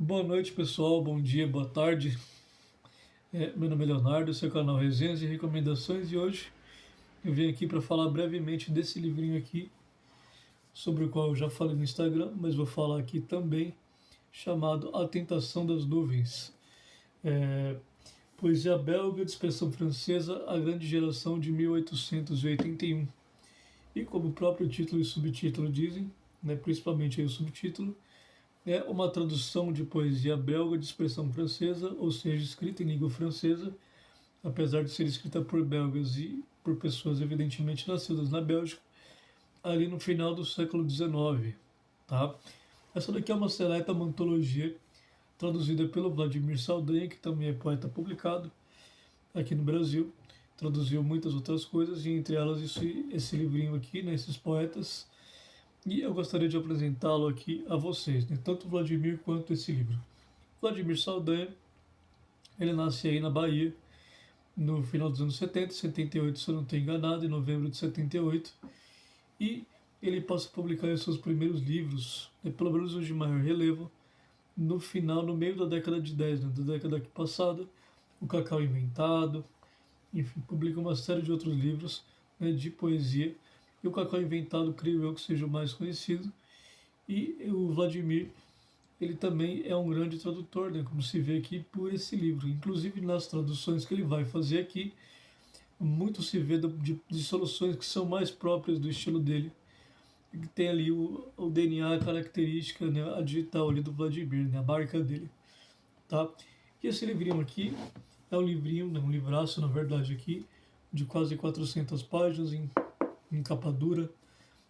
Boa noite, pessoal. Bom dia, boa tarde. Meu nome é Leonardo, esse é o canal Resenhas e Recomendações e hoje eu vim aqui para falar brevemente desse livrinho aqui, sobre o qual eu já falei no Instagram, mas vou falar aqui também, chamado A Tentação das Nuvens. É, Poesia belga de expressão francesa, A Grande Geração de 1881. E como o próprio título e subtítulo dizem, principalmente aí o subtítulo, é uma tradução de poesia belga de expressão francesa, ou seja, escrita em língua francesa, apesar de ser escrita por belgas e por pessoas evidentemente nascidas na Bélgica, ali no final do século XIX. Tá? Essa daqui é uma seleta, uma antologia traduzida pelo Vladimir Saldanha, que também é poeta publicado aqui no Brasil. Traduziu muitas outras coisas, e entre elas esse livrinho aqui, esses poetas. E eu gostaria de apresentá-lo aqui a vocês, tanto o Vladimir quanto esse livro. Vladimir Saldanha, ele nasce aí na Bahia, no final dos anos 70, 78, se eu não estou enganado, em novembro de 78, e ele passa a publicar os seus primeiros livros, pelo menos os de maior relevo, no meio da década de 10, da década passada, O Cacau Inventado, enfim, publica uma série de outros livros, de poesia, e O Cacau Inventado, creio eu que seja o mais conhecido, e o Vladimir, ele também é um grande tradutor, como se vê aqui por esse livro. Inclusive nas traduções que ele vai fazer aqui, muito se vê de soluções que são mais próprias do estilo dele, que tem ali o DNA, a característica, a digital ali do Vladimir, a marca dele. Tá? E esse livrinho aqui é um livrinho, um livraço na verdade aqui, de quase 400 páginas em capa dura,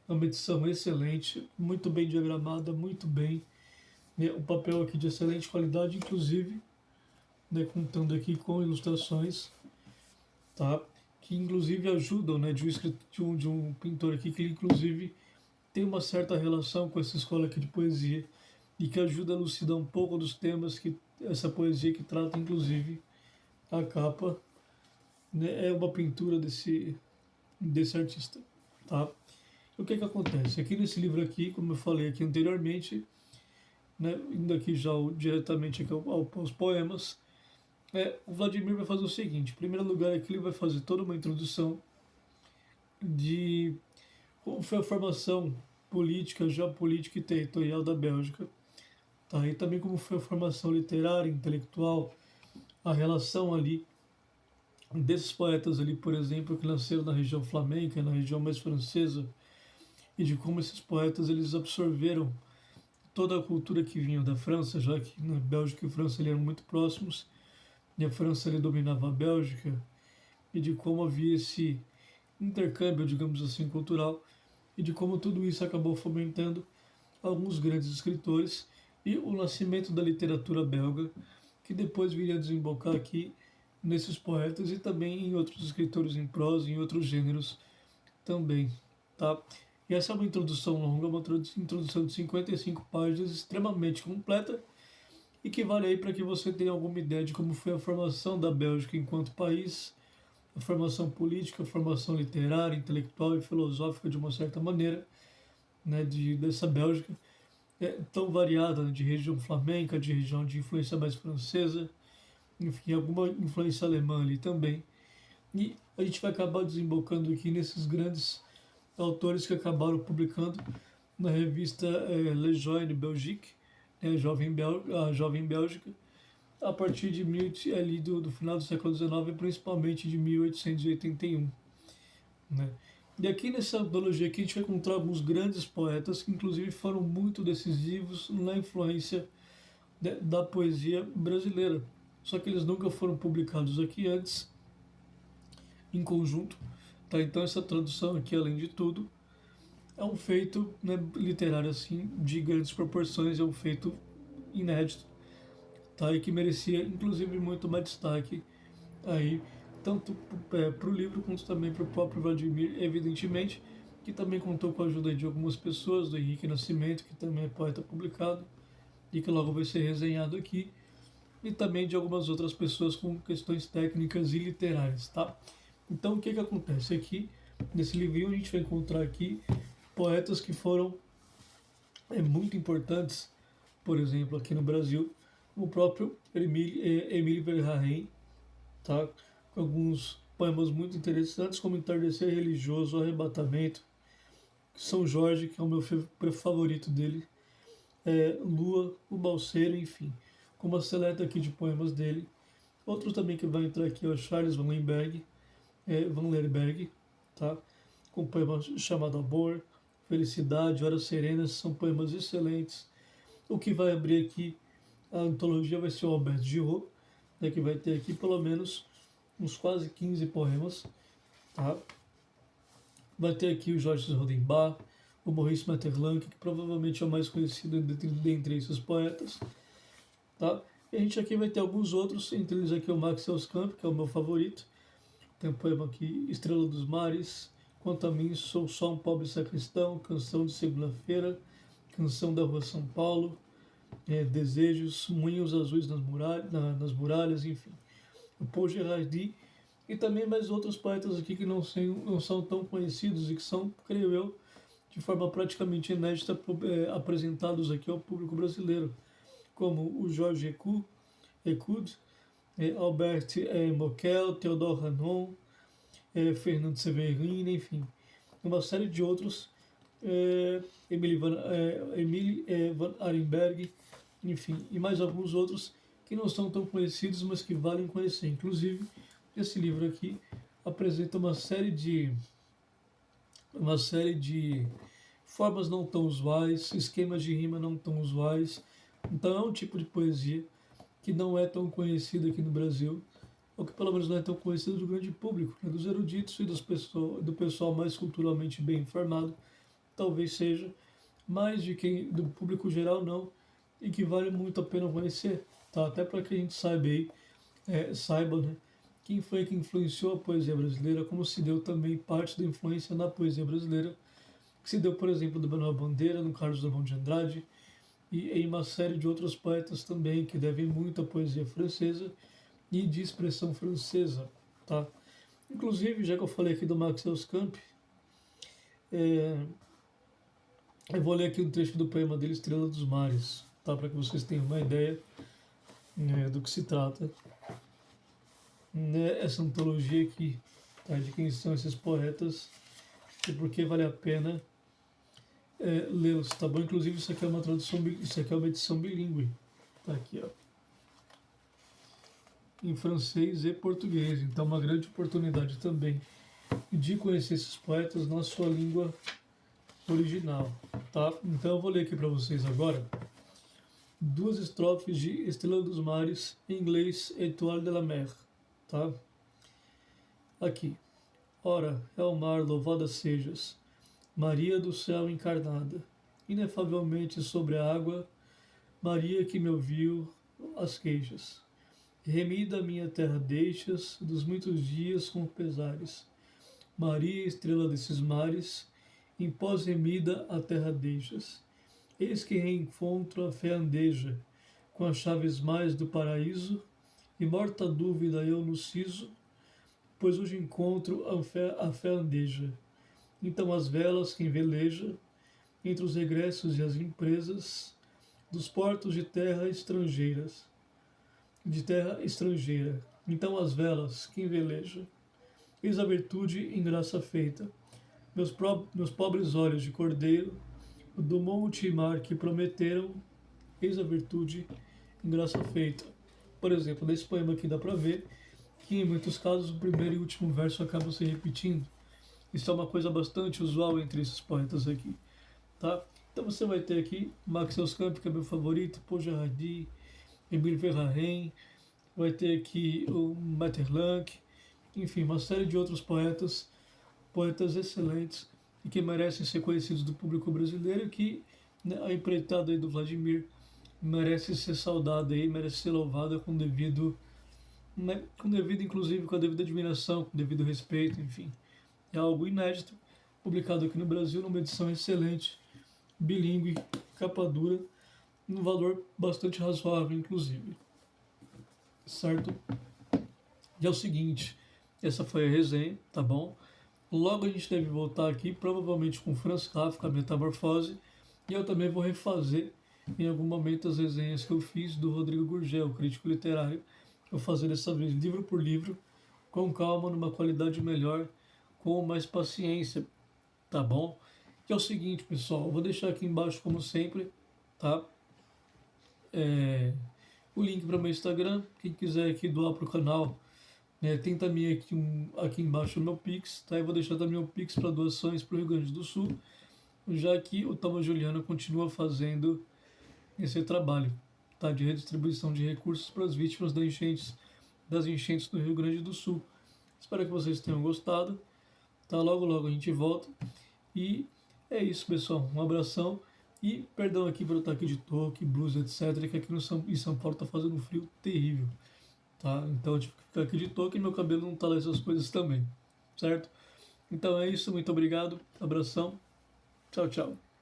é uma edição excelente, muito bem diagramada, muito bem, o papel aqui de excelente qualidade, inclusive, contando aqui com ilustrações, tá? Que inclusive ajudam, de um pintor aqui que ele, inclusive tem uma certa relação com essa escola aqui de poesia e que ajuda a elucidar um pouco dos temas que essa poesia que trata, inclusive a capa, é uma pintura desse artista, tá? O que acontece? Aqui nesse livro aqui, como eu falei aqui anteriormente, indo aqui já diretamente aqui aos poemas, o Vladimir vai fazer o seguinte: em primeiro lugar aqui ele vai fazer toda uma introdução de como foi a formação política, geopolítica e territorial da Bélgica, tá? E também como foi a formação literária, intelectual, a relação ali desses poetas ali, por exemplo, que nasceram na região flamenca, na região mais francesa, e de como esses poetas eles absorveram toda a cultura que vinha da França, já que na Bélgica e França eram muito próximos, e a França ele dominava a Bélgica, e de como havia esse intercâmbio, digamos assim, cultural, e de como tudo isso acabou fomentando alguns grandes escritores e o nascimento da literatura belga, que depois viria a desembocar aqui nesses poetas e também em outros escritores em prosa, em outros gêneros também, tá? E essa é uma introdução longa, uma introdução de 55 páginas, extremamente completa, e que vale aí para que você tenha alguma ideia de como foi a formação da Bélgica enquanto país, a formação política, a formação literária, intelectual e filosófica de uma certa maneira, dessa Bélgica, tão variada, de região flamenca, de região de influência mais francesa, enfim, alguma influência alemã ali também. E a gente vai acabar desembocando aqui nesses grandes autores que acabaram publicando na revista Le Jeune Belgique, a Jovem Bélgica, a partir de ali do final do século XIX, principalmente de 1881. Né? E aqui nessa antologia aqui a gente vai encontrar alguns grandes poetas que inclusive foram muito decisivos na influência da poesia brasileira. Só que eles nunca foram publicados aqui antes, em conjunto. Tá? Então essa tradução aqui, além de tudo, é um feito literário assim, de grandes proporções, é um feito inédito, tá? E que merecia inclusive muito mais destaque aí, tanto para o livro quanto também para o próprio Vladimir, evidentemente, que também contou com a ajuda de algumas pessoas, do Henrique Nascimento, que também é poeta publicado e que logo vai ser resenhado aqui, e também de algumas outras pessoas com questões técnicas e literárias, tá? Então o que acontece aqui, nesse livrinho a gente vai encontrar aqui poetas que foram muito importantes, por exemplo, aqui no Brasil, o próprio Emile Verhaeren, tá? Com alguns poemas muito interessantes, como Entardecer Religioso, Arrebatamento, São Jorge, que é o meu favorito dele, Lua, O Balseiro, enfim, com uma seleta aqui de poemas dele. Outro também que vai entrar aqui é o Charles Van Lerberg, tá? Com poema chamado Amor, Felicidade, Horas Serenas, são poemas excelentes. O que vai abrir aqui a antologia vai ser o Albert Giraud, né, que vai ter aqui pelo menos uns quase 15 poemas, tá? Vai ter aqui o Georges Rodenbach, o Maurice Maeterlinck, que provavelmente é o mais conhecido dentre esses poetas, tá? E a gente aqui vai ter alguns outros, entre eles aqui o Max Elskamp, que é o meu favorito. Tem um poema aqui, Estrela dos Mares, Quanto a mim, sou só um pobre sacristão, Canção de Segunda-feira, Canção da Rua São Paulo, Desejos, Moinhos Azuis nas muralhas, enfim. O Paul Gérardi e também mais outros poetas aqui que não são tão conhecidos e que são, creio eu, de forma praticamente inédita, apresentados aqui ao público brasileiro, como o Jorge Écoute, Albert Moquel, Theodore Hannon, Fernando Severin, enfim, uma série de outros, Emile Van Arenberg, enfim, e mais alguns outros que não são tão conhecidos, mas que valem conhecer. Inclusive, esse livro aqui apresenta uma série de formas não tão usuais, esquemas de rima não tão usuais. Então é um tipo de poesia que não é tão conhecido aqui no Brasil, ou que pelo menos não é tão conhecido do grande público, né, dos eruditos e do pessoal mais culturalmente bem informado, talvez seja, mas do público geral não, e que vale muito a pena conhecer, tá? Até para que a gente saiba, né, quem foi que influenciou a poesia brasileira, como se deu também parte da influência na poesia brasileira, que se deu, por exemplo, do Manuel Bandeira, no Carlos Drummond de Andrade, e em uma série de outros poetas também que devem muito à poesia francesa e de expressão francesa, tá? Inclusive, já que eu falei aqui do Max Elskamp, é, eu vou ler aqui um trecho do poema dele, Estrela dos Mares, tá? Para que vocês tenham uma ideia, né, do que se trata, né, essa antologia aqui, tá? De quem são esses poetas e por que vale a pena lê-los, tá bom? Inclusive, isso aqui é uma tradução, isso aqui é uma edição bilíngue, tá aqui, ó, em francês e português. Então, uma grande oportunidade também de conhecer esses poetas na sua língua original, tá? Então, eu vou ler aqui para vocês agora duas estrofes de Estrela dos Mares, em inglês, Étoile de la Mer, tá? Aqui. Ora, é o mar, louvada sejas, Maria do céu encarnada, inefavelmente sobre a água, Maria que me ouviu as queixas. Remida a minha terra deixas, dos muitos dias com pesares. Maria, estrela desses mares, em pós remida a terra deixas. Eis que reencontro a fé andeja, com as chaves mais do paraíso, e morta dúvida eu no siso, pois hoje encontro a fé andeja. Então as velas quem veleja, entre os regressos e as empresas, dos portos de terra estrangeira. Então as velas quem veleja, eis a virtude em graça feita, meus pobres olhos de cordeiro, do monte e mar que prometeram, eis a virtude em graça feita. Por exemplo, nesse poema aqui dá para ver que em muitos casos o primeiro e último verso acabam se repetindo. Isso é uma coisa bastante usual entre esses poetas aqui, tá? Então você vai ter aqui Max Elskamp, que é meu favorito, Paul Gérardi, Emile Verhaeren, vai ter aqui o Maeterlinck, enfim, uma série de outros poetas excelentes e que merecem ser conhecidos do público brasileiro, que, né, a empreitada aí do Vladimir merece ser saudada aí, merece ser louvada com devido, inclusive com a devida admiração, com devido respeito, enfim. É algo inédito, publicado aqui no Brasil numa edição excelente, bilíngue, capa dura, num valor bastante razoável, inclusive. Certo? E é o seguinte, essa foi a resenha, tá bom? Logo a gente deve voltar aqui, provavelmente com Franz Kafka, Metamorfose, e eu também vou refazer em algum momento as resenhas que eu fiz do Rodrigo Gurgel, crítico literário. Eu vou fazer dessa vez livro por livro, com calma, numa qualidade melhor, com mais paciência, tá bom? Que é o seguinte, pessoal, eu vou deixar aqui embaixo, como sempre, tá? O link para o meu Instagram, quem quiser aqui doar para o canal, né, tem também aqui, aqui embaixo o meu Pix, tá? Eu vou deixar também o Pix para doações para o Rio Grande do Sul, já que o Tama Juliano continua fazendo esse trabalho, tá? De redistribuição de recursos para as vítimas das enchentes do Rio Grande do Sul. Espero que vocês tenham gostado, tá? Logo, logo a gente volta. E é isso, pessoal. Um abração. E perdão aqui pelo ataque de toque, blues, etc. Que aqui no em São Paulo tá fazendo um frio terrível. Tá? Então eu tive que ficar aqui de toque e meu cabelo não tá lá essas coisas também. Certo? Então é isso. Muito obrigado. Abração. Tchau, tchau.